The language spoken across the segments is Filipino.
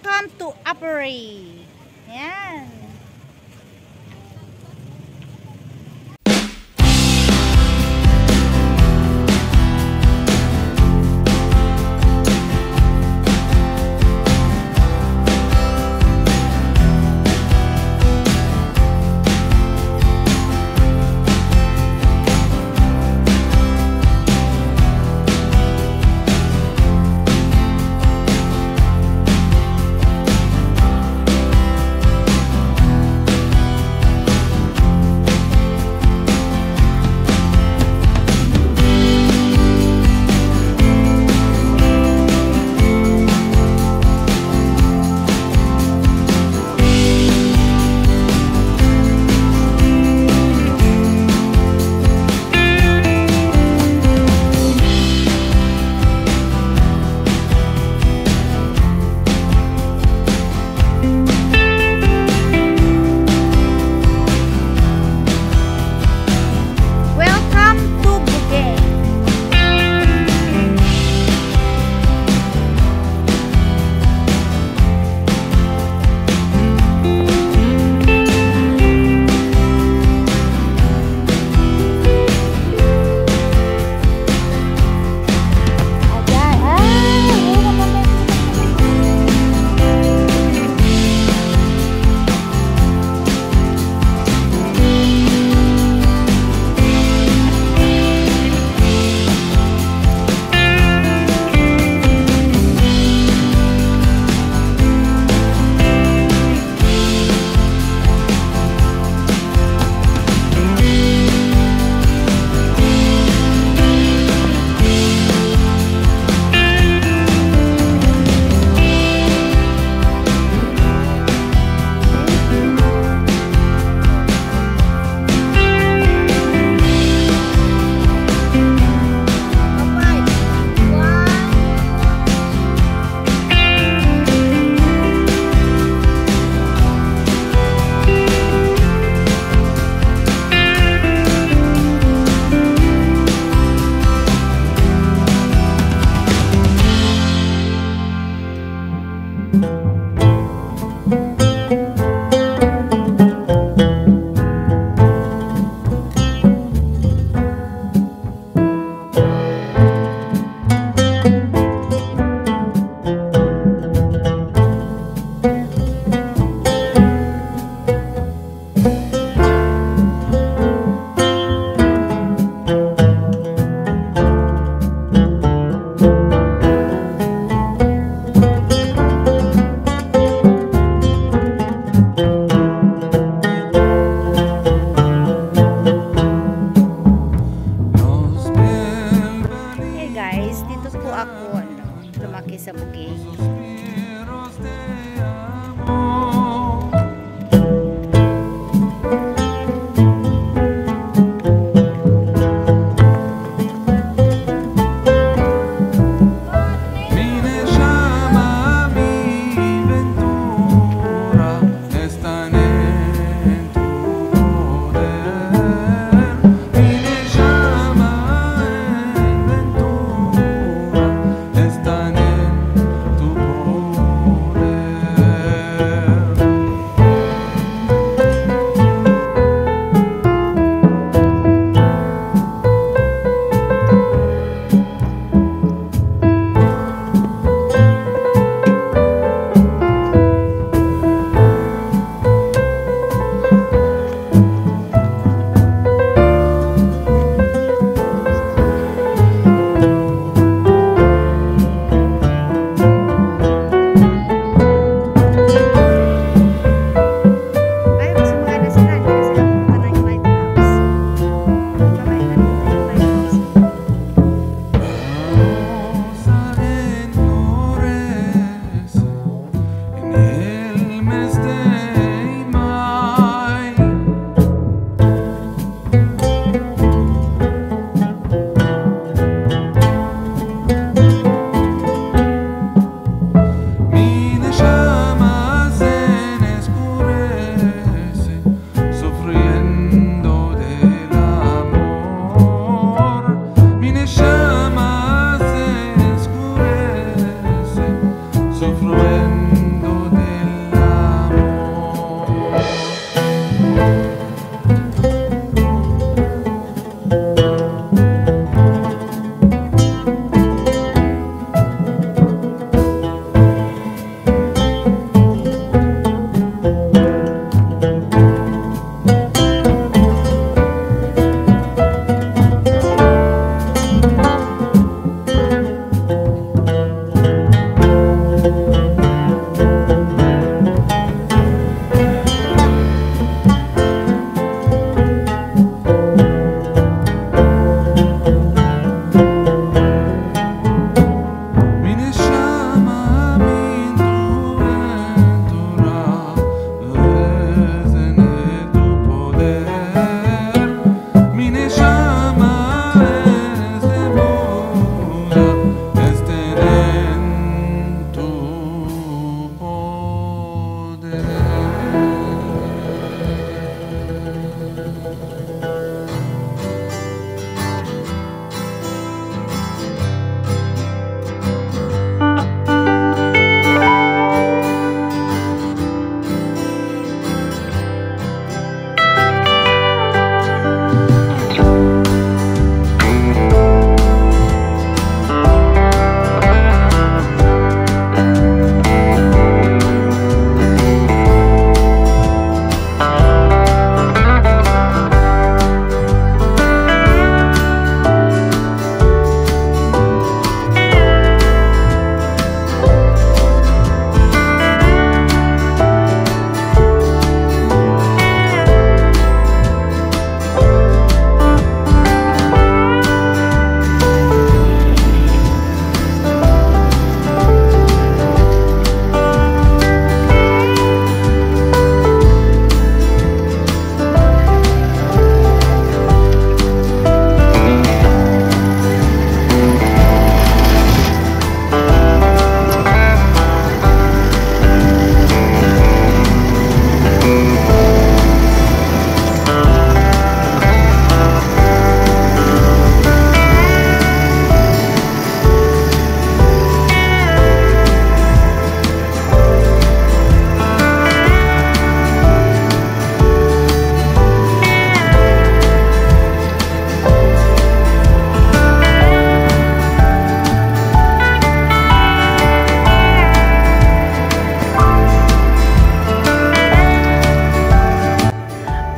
Welcome to Apuri. Yan.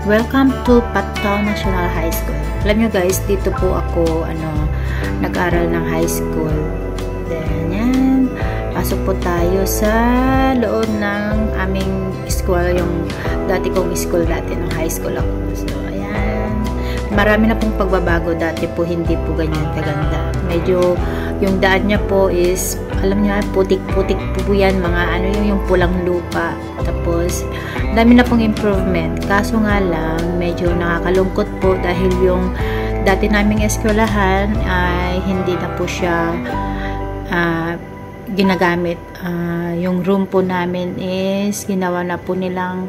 Welcome to Patao National High School. Alam nyo guys, dito po ako nag-aral ng high school. Then yan, pasok po tayo sa loob ng aming school, yung dati kong school dati, ng high school ako. So ayan, marami na pong pagbabago. Dati po hindi po ganyan kaganda. Medyo yung daan niya po is, alam niyo, putik-putik po yan, mga yung pulang lupa. Tapos dami na pong improvement. Kaso nga lang, medyo nakakalungkot po dahil yung dati naming eskwelahan ay hindi na po siya ginagamit. Yung room po namin is ginawa na po nilang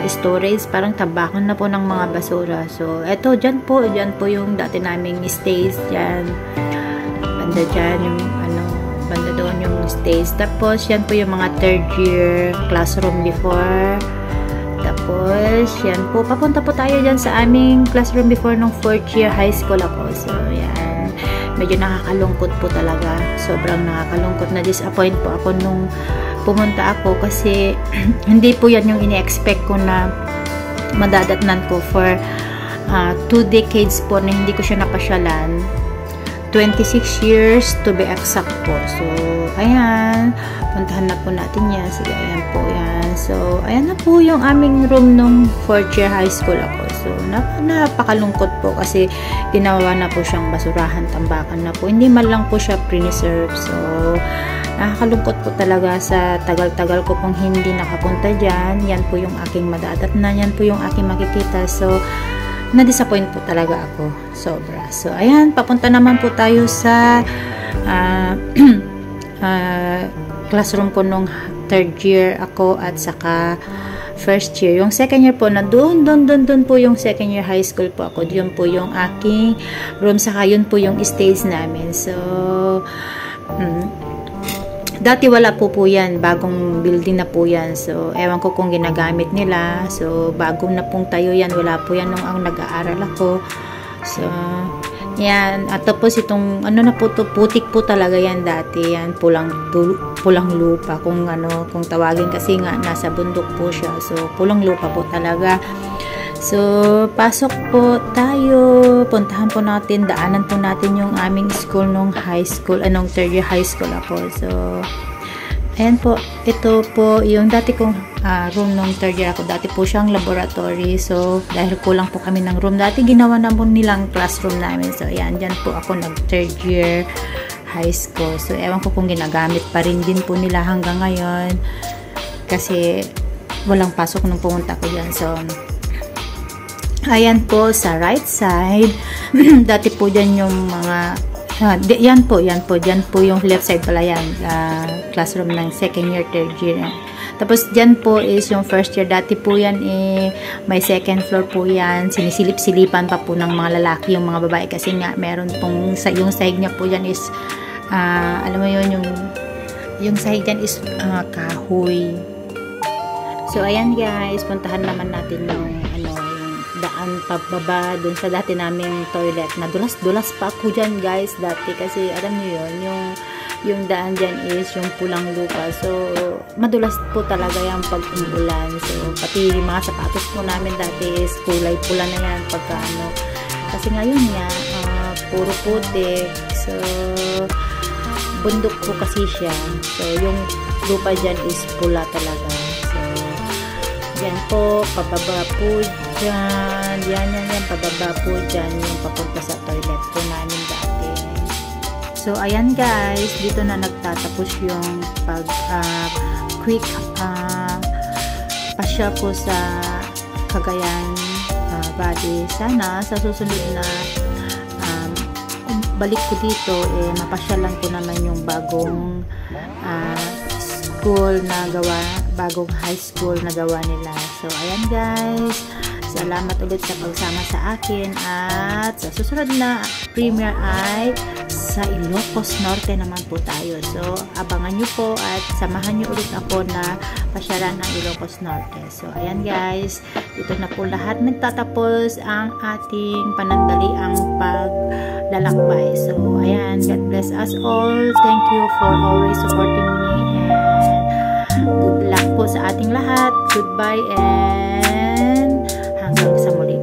storage, parang tabakan na po ng mga basura. So eto, dyan po yung dati naming stage, dyan banda dyan yung banda doon yung stage. Tapos yan po yung mga third year classroom before. Tapos yan po, papunta po tayo dyan sa aming classroom before nung 4th year high school ako. So yan, medyo nakakalungkot po talaga, sobrang nakakalungkot. Na disappoint po ako nung pumunta ako kasi hindi po yan yung ini-expect ko na madadatnan ko for 2 decades po na hindi ko siya napasyalan. 26 years to be exact po. So ayan, puntahan na po natin yan. Sige, ayan po yan. So ayan na po yung aming room nung 4th year high school ako. So napakalungkot po kasi ginawa na po siyang basurahan, tambakan na po, hindi man lang po siya preserve. So nakakalungkot po talaga sa tagal-tagal ko pong hindi nakapunta dyan. Yan po yung aking madadatnan, yan po yung aking makikita. So na-disappoint po talaga ako, sobra. So ayan, papunta naman po tayo sa classroom ko nung 3rd year ako at saka 1st year. Yung 2nd year po, doon po yung 2nd year high school po ako. Yun po yung aking room, saka yun po yung stage namin. So dati wala po yan, bagong building na po yan. So ewan ko kung ginagamit nila. So bagong na pong tayo yan, wala po yan nung ang nag-aaral ako. So yan, at tapos itong na po to, putik po talaga yan dati. Yan, pulang lupa kung kung tawagin, kasi nga nasa bundok po siya. So pulang lupa po talaga. So pasok po tayo, puntahan po natin, daanan po natin yung aming school nung high school, anong 3rd year high school ako. So ayan po, ito po yung dati kong room nung 3rd year ako. Dati po siyang laboratory. So dahil kulang po kami ng room, dati ginawa na po nilang classroom namin. So ayan, dyan po ako nag 3rd year high school. So ewan ko kung ginagamit pa rin din po nila hanggang ngayon, kasi walang pasok nung pumunta ko dyan. So ayan po sa right side, dati po dyan yung mga yan po, dyan po yung left side pala yan, classroom ng 2nd year, 3rd year. Tapos dyan po is yung 1st year. Dati po yan may 2nd floor po yan, sinisilip-silipan pa po ng mga lalaki yung mga babae, kasi nga meron pong yung sahig niya po dyan is alam mo yun, yung sahig dyan is kahoy. So ayan guys, puntahan naman natin yung daan pababa dun sa dati naming toilet. Nadulas-dulas pa ako dyan guys dati, kasi alam niyo yun, yung daan dyan is yung pulang lupa. So madulas po talaga yung pag umulan. So pati mga sapatos po namin dati is kulay pula na yan pagka kasi ngayon nga puro putik. So bundok po kasi siya. So yung lupa dyan is pula talaga. So yan po, pababa po dyan. Yan, pababa po dyan yung papunta sa toilet po namin dati. So, ayan guys, dito na nagtatapos yung quick pasya po sa Cagayan Valley. Sana sa susunod na balik ko dito, mapasyalan ko naman yung bagong school na gawa, bagong high school na gawa nila. So ayan guys, salamat ulit sa pagsama sa akin, at sa susunod na premiere ay sa Ilocos Norte naman po tayo. So abangan nyo po at samahan nyo ulit ako na pasyalan ng Ilocos Norte. So ayan guys, dito na po lahat nagtatapos ang ating panandaliang paglalakbay. So ayan, God bless us all. Thank you for always supporting me, and good luck po sa ating lahat. Goodbye and hanggang sa muli.